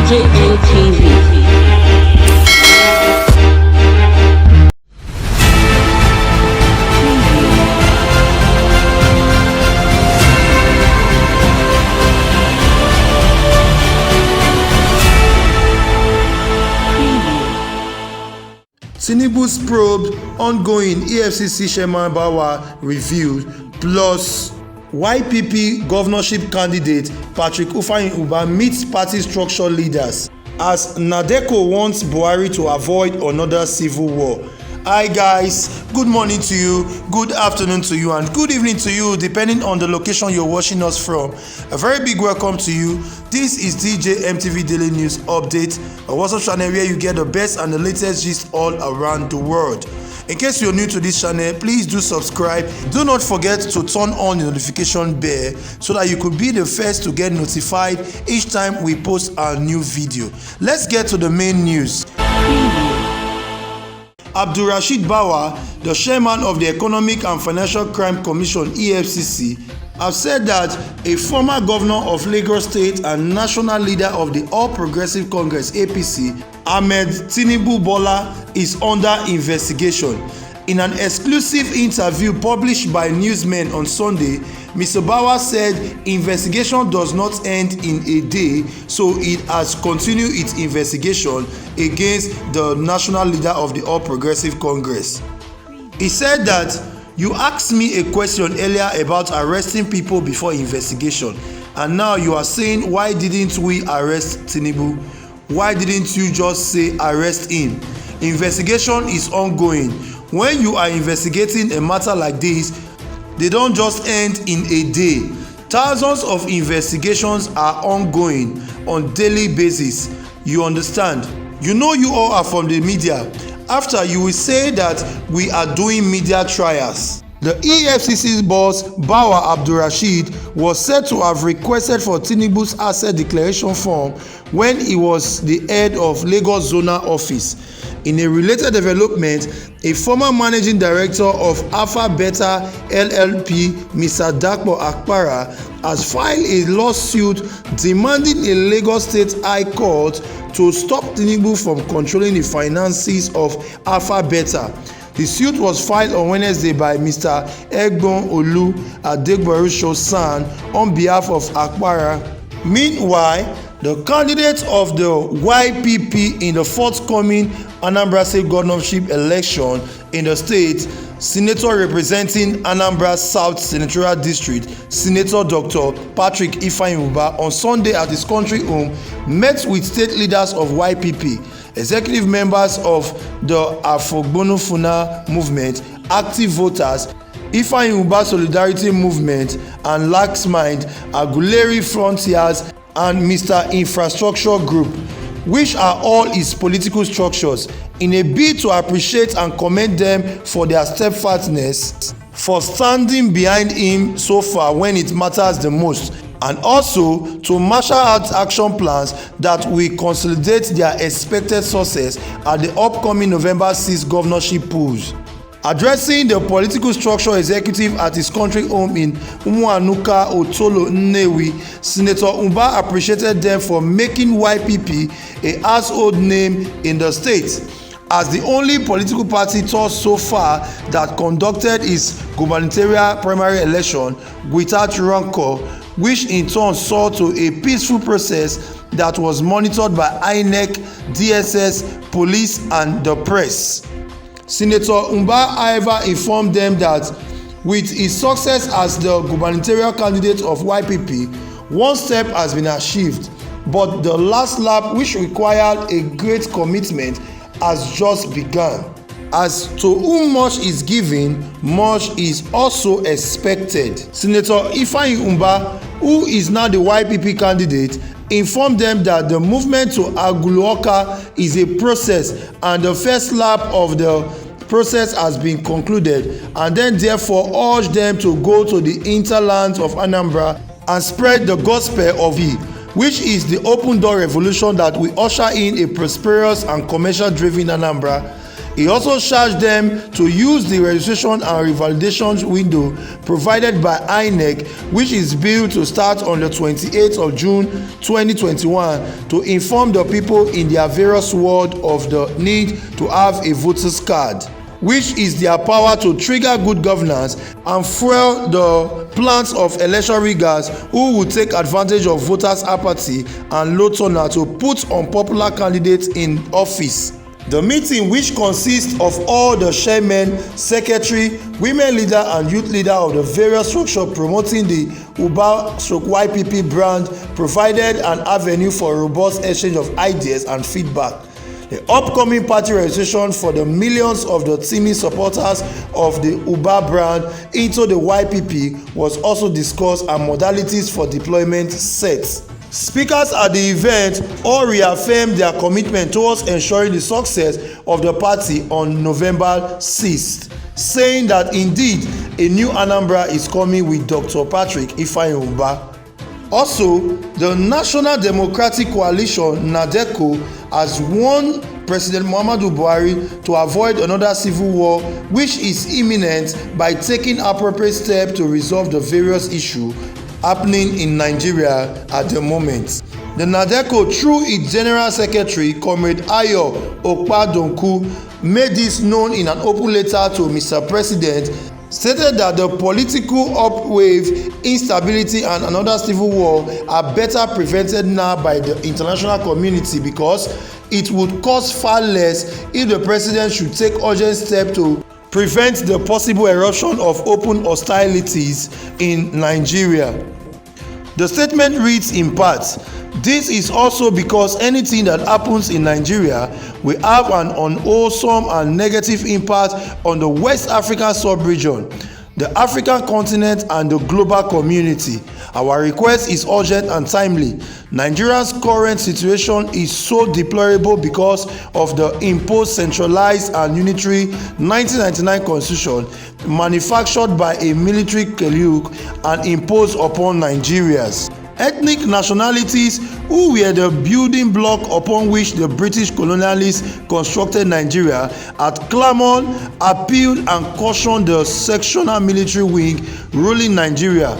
JNTV. Tinubu's probe ongoing, EFCC chairman Bawa revealed, plus YPP governorship candidate Patrick Ufeanyi meets party structure leaders as NADECO wants Buhari to avoid another civil war. Hi guys, good morning to you, good afternoon to you, and good evening to you depending on the location you're watching us from. A very big welcome to you. This is DJ MTV Daily News Update, a WhatsApp channel where you get the best and the latest gist all around the world. In case you're new to this channel, please do subscribe. Do not forget to turn on the notification bell so that you could be the first to get notified each time we post our new video. Let's get to the main news. Abdulrasheed Bawa, the chairman of the Economic and Financial Crime Commission (EFCC), have said that a former governor of Lagos State and national leader of the All Progressive Congress (APC), Ahmed Tinubu Bola, is under investigation. In an exclusive interview published by Newsmen on Sunday, Mr. Bawa said investigation does not end in a day, so it has continued its investigation against the national leader of the All Progressive Congress. He said that, "You asked me a question earlier about arresting people before investigation, and now you are saying why didn't we arrest Tinubu? Why didn't you just say arrest him? Investigation is ongoing. When you are investigating a matter like this, they don't just end in a day. Thousands of investigations are ongoing on daily basis. You understand? You know you all are from the media. After you will say that we are doing media trials." The EFCC's boss, Bawa Abdulrasheed, was said to have requested for Tinubu's asset declaration form when he was the head of Lagos Zonal Office. In a related development, a former managing director of Alpha Beta LLP, Mr. Dapo Akpara, has filed a lawsuit demanding a Lagos State High Court to stop Tinubu from controlling the finances of Alpha Beta. The suit was filed on Wednesday by Mr. Egbon Olu Adegboru-Shosan on behalf of Akpara. Meanwhile, the candidate of the YPP in the forthcoming Anambra State governorship election in the state, Senator representing Anambra South Senatorial District, Senator Dr. Patrick Ufeanyi, on Sunday at his country home, met with state leaders of YPP, executive members of the Afogbonofuna movement, active voters, Ufeanyi Solidarity Movement, and Lax Mind, Aguleri Frontiers, and Mr. Infrastructure Group, which are all his political structures, in a bid to appreciate and commend them for their steadfastness, for standing behind him so far when it matters the most, and also to marshal out action plans that will consolidate their expected success at the upcoming November 6 governorship polls. Addressing the political structure executive at his country home in Umuanuka, Otolo, Nnewi, Senator Umba appreciated them for making YPP a household name in the state, as the only political party thus so far that conducted its gubernatorial primary election without rancor, which in turn saw to a peaceful process that was monitored by INEC, DSS, police, and the press. Senator Umba, however, informed them that with his success as the gubernatorial candidate of YPP, one step has been achieved, but the last lap, which required a great commitment, has just begun. As to whom much is given, much is also expected. Senator Ufeanyi, who is now the YPP candidate, informed them that the movement to Aguluoka is a process and the first lap of the process has been concluded, and then therefore urged them to go to the hinterlands of Anambra and spread the gospel of it, which is the open door revolution that will usher in a prosperous and commercial driven Anambra. He also charged them to use the registration and revalidation window provided by INEC, which is billed to start on the 28th of June 2021, to inform the people in their various wards of the need to have a voter's card, which is their power to trigger good governance and fuel the plans of election riggers who will take advantage of voters' apathy and low turnout to put unpopular candidates in office. The meeting, which consists of all the chairmen, secretary, women leader and youth leader of the various structures promoting the UBA/YPP brand, provided an avenue for robust exchange of ideas and feedback. The upcoming party registration for the millions of the teeming supporters of the UBA brand into the YPP was also discussed and modalities for deployment set. Speakers at the event all reaffirmed their commitment towards ensuring the success of the party on November 6th, saying that indeed a new Anambra is coming with Dr. Patrick Ifeanyi. Also, the National Democratic Coalition (NADECO) has warned President Muhammadu Buhari to avoid another civil war which is imminent by taking appropriate steps to resolve the various issues happening in Nigeria at the moment. The NADECO, through its General Secretary, Comrade Ayo Okpadonku, made this known in an open letter to Mr. President, stated that the political upwave, instability and another civil war are better prevented now by the international community because it would cost far less if the president should take urgent steps to prevent the possible eruption of open hostilities in Nigeria. The statement reads in part, "This is also because anything that happens in Nigeria will have an unwholesome and negative impact on the West African sub-region, the African continent and the global community. Our request is urgent and timely. Nigeria's current situation is so deplorable because of the imposed centralized and unitary 1999 constitution manufactured by a military clique and imposed upon Nigerians. Ethnic nationalities who were the building block upon which the British colonialists constructed Nigeria had clamored, appealed and cautioned the sectional military wing ruling Nigeria.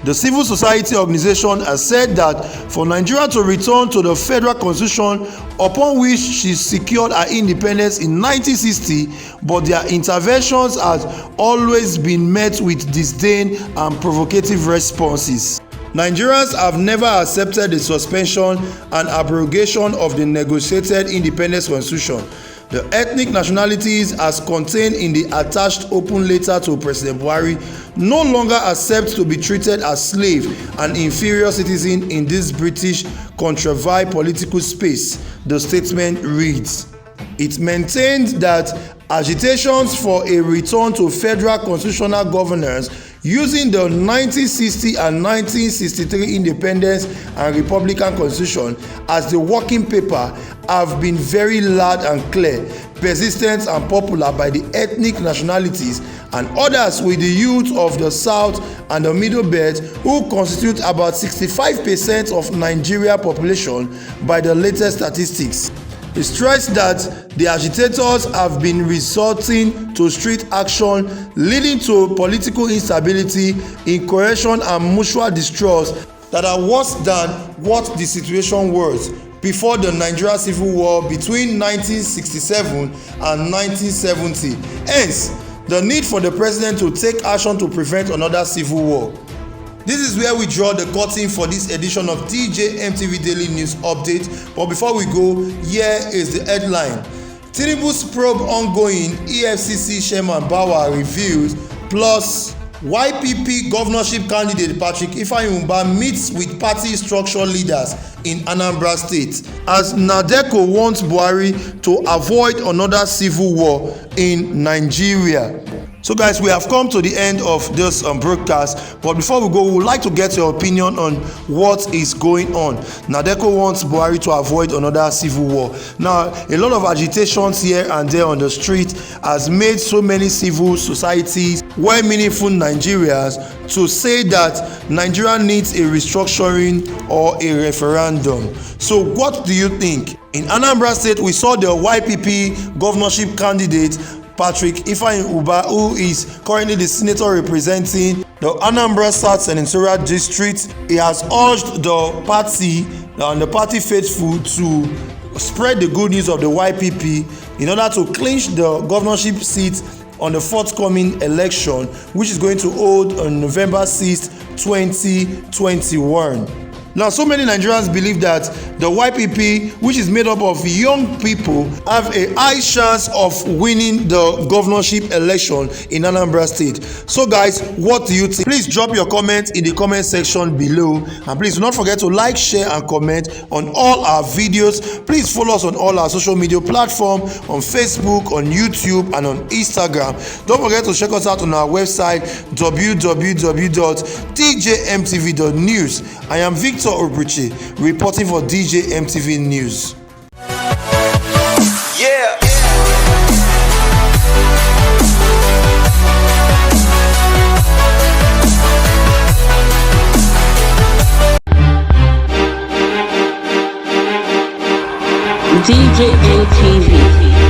The civil society organization has said that for Nigeria to return to the federal constitution upon which she secured her independence in 1960, but their interventions has always been met with disdain and provocative responses. Nigerians have never accepted the suspension and abrogation of the negotiated independence constitution. The ethnic nationalities, as contained in the attached open letter to President Buhari, no longer accept to be treated as slaves and inferior citizens in this British contrived political space, the statement reads. It maintained that agitations for a return to federal constitutional governance using the 1960 and 1963 Independence and Republican Constitution as the working paper have been very loud and clear, persistent and popular by the ethnic nationalities and others with the youth of the South and the Middle Belt, who constitute about 65% of Nigeria population by the latest statistics. He stressed that the agitators have been resorting to street action, leading to political instability, incohesion and mutual distrust that are worse than what the situation was before the Nigeria Civil War between 1967 and 1970. Hence, the need for the president to take action to prevent another civil war. This is where we draw the curtain for this edition of DJ MTV Daily News Update. But before we go, here is the headline. Tinubu's probe ongoing, EFCC Chairman Bawa reveals, plus YPP governorship candidate Patrick Ifeanyi meets with party structural leaders in Anambra State, as NADECO wants Buhari to avoid another civil war in Nigeria. So guys, we have come to the end of this broadcast, but before we go, we would like to get your opinion on what is going on. NADECO wants Buhari to avoid another civil war. Now, a lot of agitations here and there on the street has made so many civil societies, well-meaningful Nigerians, to say that Nigeria needs a restructuring or a referendum. So what do you think? In Anambra State, we saw the YPP governorship candidate Patrick Ifeanyi Ubah, who is currently the senator representing the Anambra South Senatorial District. He has urged the party and the party faithful to spread the good news of the YPP in order to clinch the governorship seat on the forthcoming election, which is going to hold on November 6, 2021. Now, so many Nigerians believe that the YPP, which is made up of young people, have a high chance of winning the governorship election in Anambra State. So guys, what do you think? Please drop your comments in the comment section below, and please do not forget to like, share and comment on all our videos. Please follow us on all our social media platforms, on Facebook, on YouTube and on Instagram. Don't forget to check us out on our website www.djmtv.news. I am Victor Obruchi, reporting for DJ MTV News. Yeah. DJ MTV.